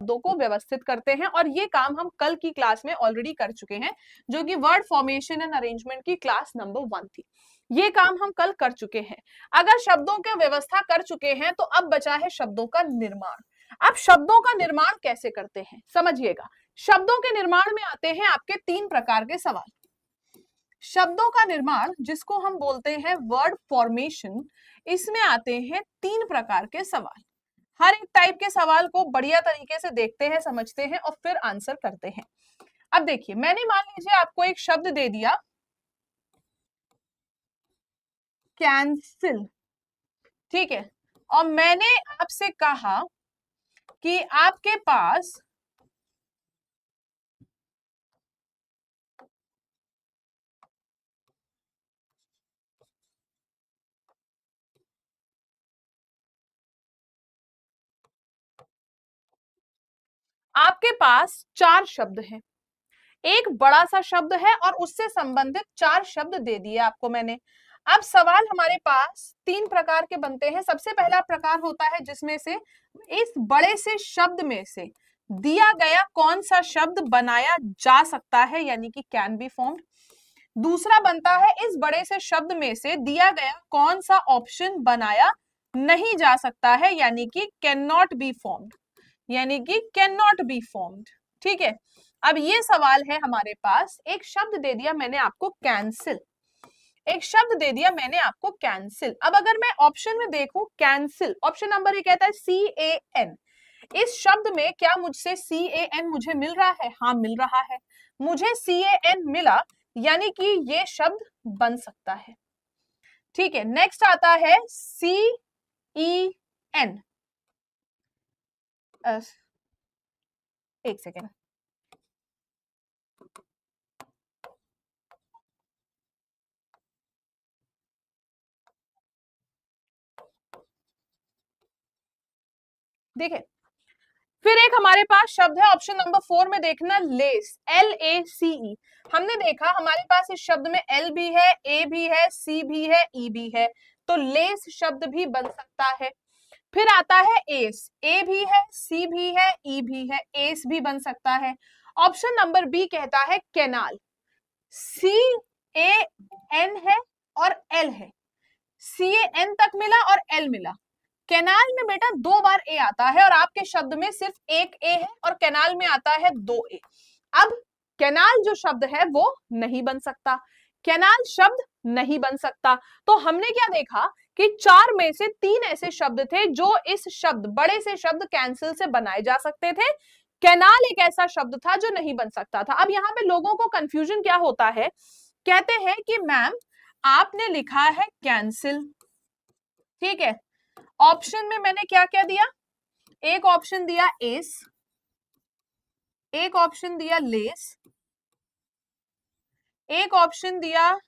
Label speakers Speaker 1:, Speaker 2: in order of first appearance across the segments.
Speaker 1: शब्दों को व्यवस्थित करते हैं, और ये काम हम कल की क्लास में ऑलरेडी कर चुके हैं, जो कि वर्ड फॉर्मेशन एंड अरेंजमेंट की क्लास नंबर 1 थी। ये काम हम कल कर चुके हैं। अगर शब्दों की व्यवस्था कर चुके हैं तो अब बचा है शब्दों का निर्माण। अब शब्दों का निर्माण कैसे करते हैं समझिएगा। शब्दों के निर्माण में आते हैं आपके 3 प्रकार के सवाल। शब्दों का निर्माण जिसको हम बोलते हैं वर्ड फॉर्मेशन, इसमें आते हैं 3 प्रकार के सवाल। हर एक टाइप के सवाल को बढ़िया तरीके से देखते हैं, समझते हैं और फिर आंसर करते हैं। अब देखिए, मैंने मान लीजिए आपको एक शब्द दे दिया कैंसिल, ठीक है, और मैंने आपसे कहा कि आपके पास आपके पास 4 शब्द हैं, एक बड़ा सा शब्द है और उससे संबंधित 4 शब्द दे दिए आपको मैंने। अब सवाल हमारे पास 3 प्रकार के बनते हैं। सबसे पहला प्रकार होता है जिसमें से इस बड़े से शब्द में से दिया गया कौन सा शब्द बनाया जा सकता है, यानी कि कैन बी फॉर्म्ड। दूसरा बनता है इस बड़े से शब्द में से दिया गया कौन सा ऑप्शन बनाया नहीं जा सकता है, यानी कि कैन नॉट बी फॉर्म्ड, यानी कि कैन नॉट बी फॉर्म्ड। ठीक है, अब ये सवाल है हमारे पास, एक शब्द दे दिया मैंने आपको कैंसिल, एक शब्द दे दिया मैंने आपको कैंसिल। अब अगर मैं ऑप्शन में देखूं कैंसिल, ऑप्शन नंबर ये कहता है CAN, इस शब्द में क्या मुझसे CAN मुझे मिल रहा है? हाँ मिल रहा है, मुझे CAN मिला, यानी कि ये शब्द बन सकता है। ठीक है, नेक्स्ट आता है CEN, एक सेकेंड, देखिए फिर एक हमारे पास शब्द है ऑप्शन नंबर 4 में, देखना लेस, LACE। हमने देखा हमारे पास इस शब्द में L भी है, A भी है, C भी है, E भी है, तो लेस शब्द भी बन सकता है। फिर आता है एस, A भी है, C भी है, E भी है, एस भी बन सकता है। ऑप्शन नंबर बी कहता है कैनाल, CAN है और L है, CAN तक मिला और L मिला। कैनाल में बेटा 2 बार ए आता है और आपके शब्द में सिर्फ एक ए है और कैनाल में आता है 2 ए। अब कैनाल जो शब्द है वो नहीं बन सकता, कैनाल शब्द नहीं बन सकता। तो हमने क्या देखा कि 4 में से 3 ऐसे शब्द थे जो इस शब्द बड़े से शब्द कैंसिल से बनाए जा सकते थे। कैनाल एक ऐसा शब्द था जो नहीं बन सकता था। अब यहाँ पे लोगों को कंफ्यूजन क्या होता है, कहते हैं कि मैम आपने लिखा है कैंसिल, ठीक है, ऑप्शन में मैंने क्या क्या दिया, एक ऑप्शन दिया एस, एक ऑप्शन दिया लेस, एक ऑप्शन दिया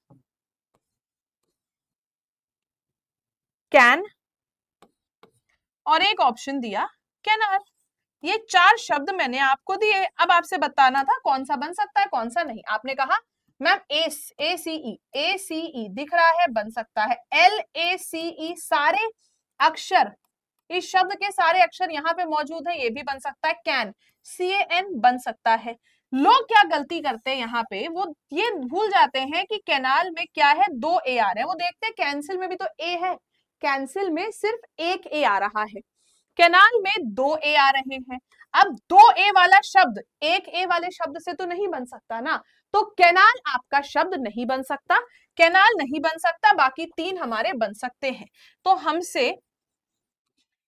Speaker 1: कैन और एक ऑप्शन दिया कैनाल। ये 4 शब्द मैंने आपको दिए। अब आपसे बताना था कौन सा बन सकता है कौन सा नहीं। आपने कहा मैम ACE दिख रहा है, बन सकता है। LACE सारे अक्षर, इस शब्द के सारे अक्षर यहाँ पे मौजूद है, ये भी बन सकता है। कैन, CAN बन सकता है। लोग क्या गलती करते हैं यहाँ पे, वो ये भूल जाते हैं कि कैनाल में क्या है, 2 ए आ रहे हैं। वो देखते हैं कैंसिल में भी तो ए है, कैंसिल में सिर्फ एक ए आ रहा है, कैनाल में 2 ए आ रहे हैं। अब 2 ए वाला शब्द एक ए वाले शब्द से तो नहीं बन सकता ना, तो कैनाल आपका शब्द नहीं बन सकता, कैनाल नहीं बन सकता, बाकी 3 हमारे बन सकते हैं। तो हमसे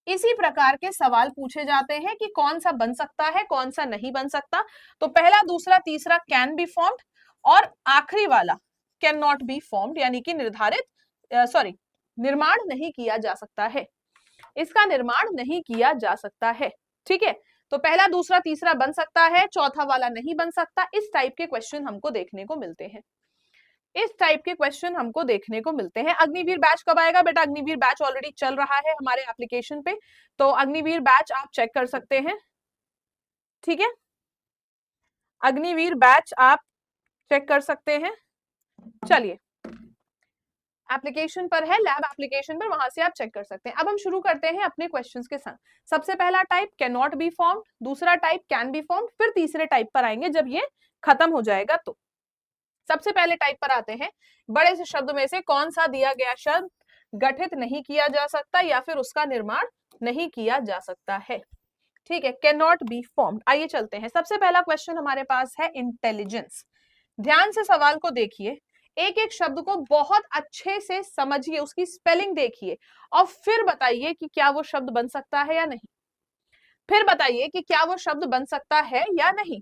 Speaker 1: इसी प्रकार के सवाल पूछे जाते हैं कि कौन सा बन सकता है कौन सा नहीं बन सकता। तो पहला दूसरा तीसरा कैन बी फॉर्म्ड और आखिरी वाला कैन नॉट बी फॉर्म्ड, यानी कि निर्माण नहीं किया जा सकता है, इसका निर्माण नहीं किया जा सकता है। ठीक है, तो पहला दूसरा तीसरा बन सकता है, चौथा वाला नहीं बन सकता। इस टाइप के क्वेश्चन हमको देखने को मिलते हैं, इस टाइप के क्वेश्चन हमको देखने को मिलते हैं। अग्निवीर बैच कब आएगा बेटा? अग्निवीर बैच ऑलरेडी चल रहा है हमारे एप्लीकेशन पे, तो अग्निवीर बैच आप चेक कर सकते हैं। ठीक है, अग्निवीर बैच आप चेक कर सकते हैं। चलिए एप्लीकेशन पर है, लैब एप्लीकेशन पर, वहां से आप चेक कर सकते हैं। अब हम शुरू करते हैं अपने क्वेश्चंस के साथ। सबसे पहला type can not be formed, दूसरा टाइप कैन बी फॉर्म्ड, फिर तीसरे टाइप पर आएंगे जब ये खत्म हो जाएगा। तो सबसे पहले टाइप पर आते हैं, बड़े से शब्द में से कौन सा दिया गया शब्द गठित नहीं किया जा सकता या फिर उसका निर्माण नहीं किया जा सकता है। ठीक है, कैन नॉट बी फॉर्म्ड। आइए चलते हैं, सबसे पहला क्वेश्चन हमारे पास है इंटेलिजेंस। ध्यान से सवाल को देखिए, एक एक शब्द को बहुत अच्छे से समझिए, उसकी स्पेलिंग देखिए और फिर बताइए कि क्या वो शब्द बन सकता है या नहीं। फिर बताइए कि क्या वो शब्द बन सकता है या नहीं।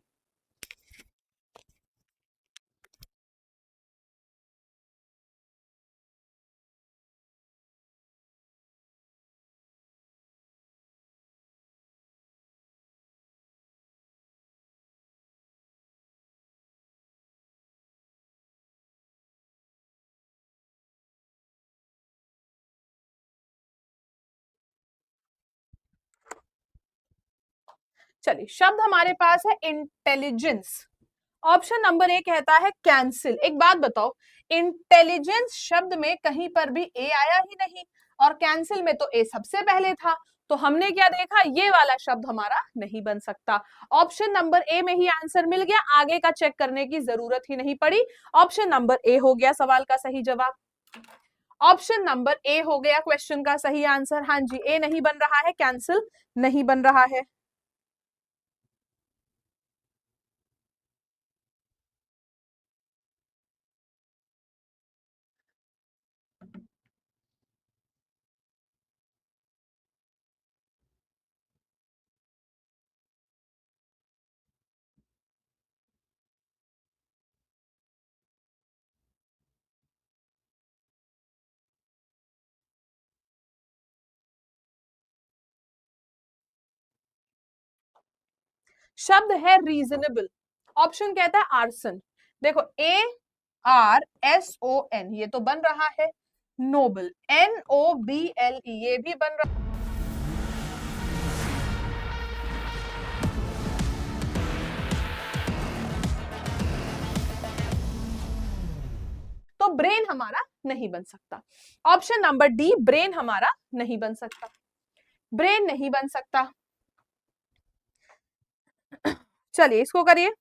Speaker 1: चलिए, शब्द हमारे पास है इंटेलिजेंस। ऑप्शन नंबर ए कहता है कैंसिल। एक बात बताओ, इंटेलिजेंस शब्द में कहीं पर भी ए आया ही नहीं और कैंसिल में तो ए सबसे पहले था, तो हमने क्या देखा, ये वाला शब्द हमारा नहीं बन सकता। ऑप्शन नंबर ए में ही आंसर मिल गया, आगे का चेक करने की जरूरत ही नहीं पड़ी। ऑप्शन नंबर ए हो गया सवाल का सही जवाब। ऑप्शन नंबर ए हो गया क्वेश्चन का सही आंसर। हाँ जी, ए नहीं बन रहा है, कैंसिल नहीं बन रहा है। शब्द है रीजनेबल, ऑप्शन कहता है आर्सन। देखो, ARSON ये तो बन रहा है, नोबल NOBLE ये भी बन रहा है। तो ब्रेन हमारा नहीं बन सकता। ऑप्शन नंबर डी, ब्रेन हमारा नहीं बन सकता, ब्रेन नहीं बन सकता। चलिए इसको करिए।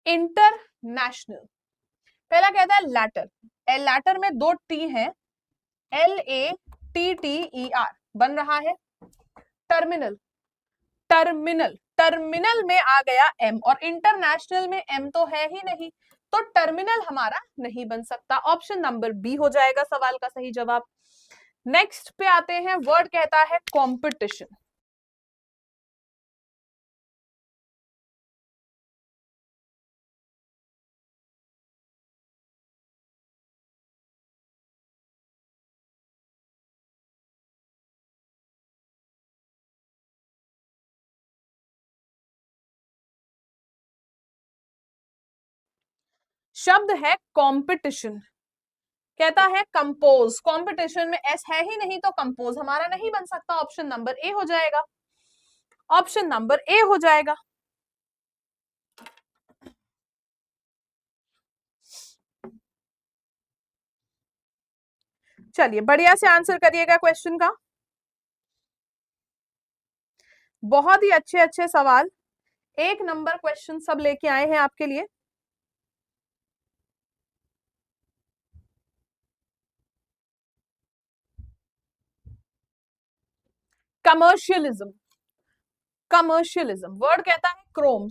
Speaker 1: इंटरनेशनल, पहला कहता है लैटर, लैटर में दो टी है, LATTER बन रहा है। टर्मिनल, टर्मिनल, टर्मिनल में आ गया एम और इंटरनेशनल में एम तो है ही नहीं, तो टर्मिनल हमारा नहीं बन सकता। ऑप्शन नंबर बी हो जाएगा सवाल का सही जवाब। नेक्स्ट पे आते हैं, वर्ड कहता है कंपटीशन। शब्द है कंपटीशन, कहता है कंपोज। कंपटीशन में एस है ही नहीं, तो कंपोज हमारा नहीं बन सकता। ऑप्शन नंबर ए हो जाएगा, ऑप्शन नंबर ए हो जाएगा। चलिए बढ़िया से आंसर करिएगा क्वेश्चन का, बहुत ही अच्छे अच्छे सवाल, एक नंबर क्वेश्चन सब लेके आए हैं आपके लिए। कमर्शियलिज्म, कमर्शियलिज्म वर्ड कहता है क्रोम,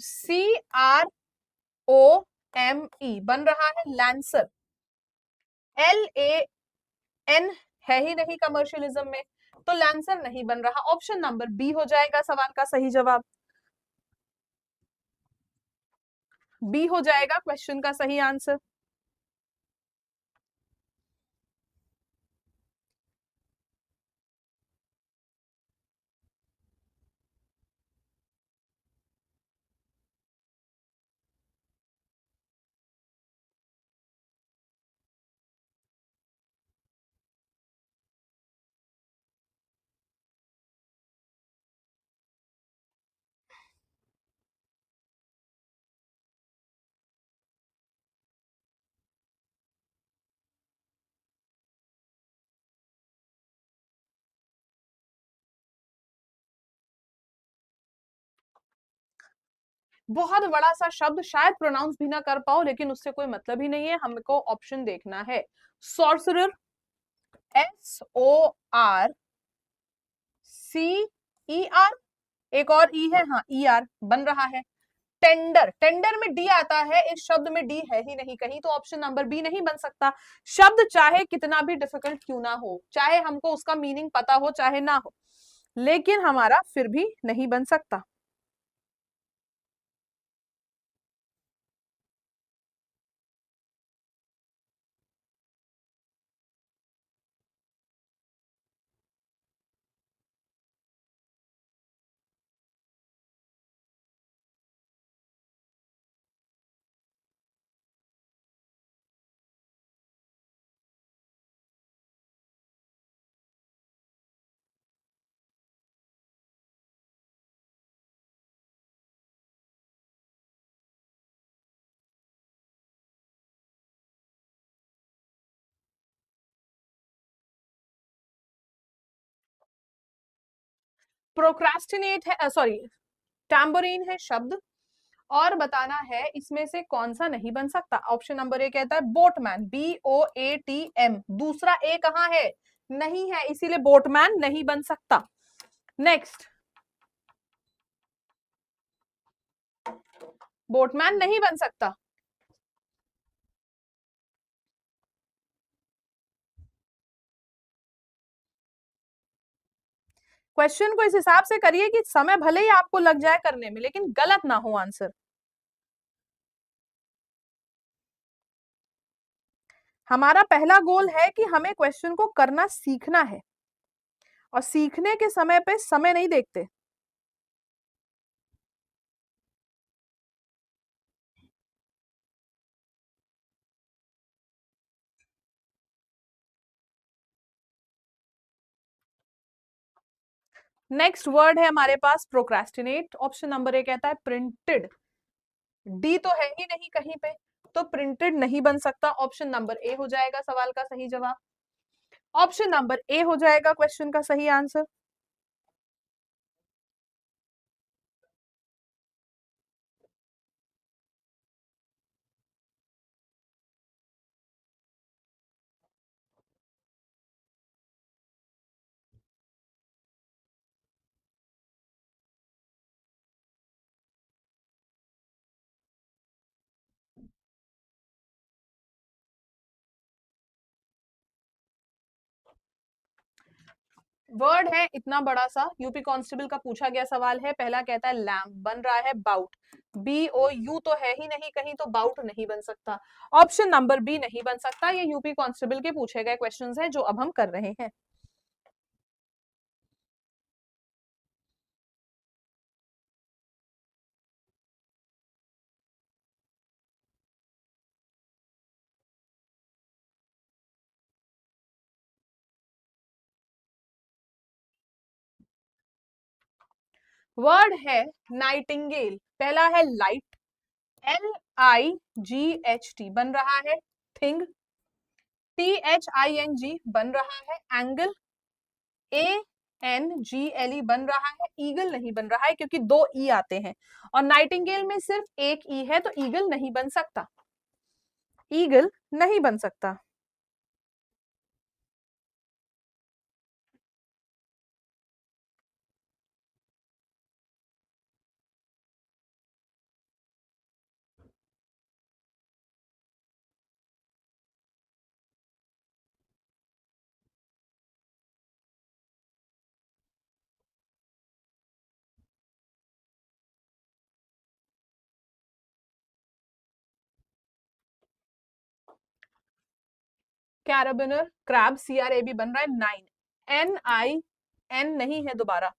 Speaker 1: CROME बन रहा है। लैंसर, LAN है ही नहीं कमर्शियलिज्म में, तो लैंसर नहीं बन रहा। ऑप्शन नंबर बी हो जाएगा सवाल का सही जवाब। बी हो जाएगा क्वेश्चन का सही आंसर। बहुत बड़ा सा शब्द, शायद प्रोनाउंस भी ना कर पाओ, लेकिन उससे कोई मतलब ही नहीं है, हमको ऑप्शन देखना है। सॉर्सरर, SORCER, एक और ई है, हाँ ER बन रहा है। टेंडर, टेंडर में डी आता है, इस शब्द में डी है ही नहीं कहीं, तो ऑप्शन नंबर बी नहीं बन सकता। शब्द चाहे कितना भी डिफिकल्ट क्यों ना हो, चाहे हमको उसका मीनिंग पता हो चाहे ना हो, लेकिन हमारा फिर भी नहीं बन सकता। प्रोक्रास्टिनेट है, सॉरी, टैम्बोरिन है शब्द, और बताना है इसमें से कौन सा नहीं बन सकता। ऑप्शन नंबर ए कहता है बोटमैन, BOATM, दूसरा ए कहाँ है, नहीं है, इसीलिए बोटमैन नहीं बन सकता। नेक्स्ट, बोटमैन नहीं बन सकता। क्वेश्चन को इस हिसाब से करिए कि समय भले ही आपको लग जाए करने में, लेकिन गलत ना हो आंसर। हमारा पहला गोल है कि हमें क्वेश्चन को करना सीखना है, और सीखने के समय पे समय नहीं देखते। नेक्स्ट वर्ड है हमारे पास प्रोक्रेस्टिनेट, ऑप्शन नंबर ए कहता है प्रिंटेड, डी तो है ही नहीं कहीं पे, तो प्रिंटेड नहीं बन सकता। ऑप्शन नंबर ए हो जाएगा सवाल का सही जवाब। ऑप्शन नंबर ए हो जाएगा क्वेश्चन का सही आंसर। वर्ड है इतना बड़ा सा, यूपी कांस्टेबल का पूछा गया सवाल है। पहला कहता है लैम्प, बन रहा है बाउट, BOU तो है ही नहीं कहीं, तो बाउट नहीं बन सकता। ऑप्शन नंबर बी नहीं बन सकता। ये यूपी कांस्टेबल के पूछे गए क्वेश्चंस हैं जो अब हम कर रहे हैं। वर्ड है नाइटिंगेल, पहला है लाइट, LIGHT बन रहा है, थिंग, THING बन रहा है, एंगल, ANGLE बन रहा है, ईगल नहीं बन रहा है क्योंकि दो ई आते हैं, और नाइटिंगेल में सिर्फ एक ई है, तो ईगल नहीं बन सकता, ईगल नहीं बन सकता। कैराबिनर, क्रैब, CRAB बन रहा है 9, NIN नहीं है दोबारा,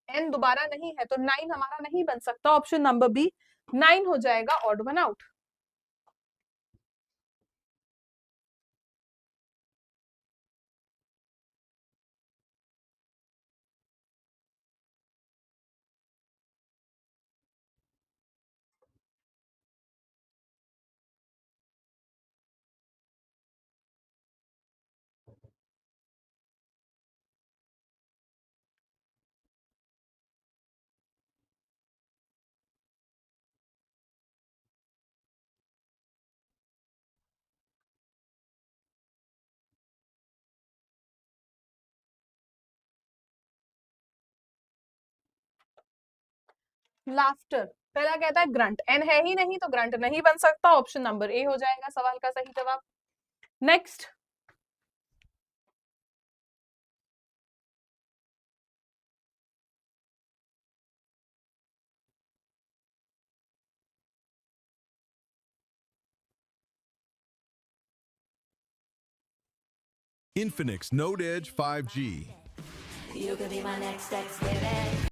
Speaker 1: N दोबारा नहीं है तो 9 हमारा नहीं बन सकता, ऑप्शन नंबर बी 9 हो जाएगा, ऑड वन आउट। लाफ्टर, पहला कहता है ग्रंट, एन है ही नहीं तो ग्रंट नहीं बन सकता, ऑप्शन नंबर ए हो जाएगा सवाल का सही जवाब। Next,
Speaker 2: Infinix Note Edge 5G.
Speaker 3: You could be my next baby.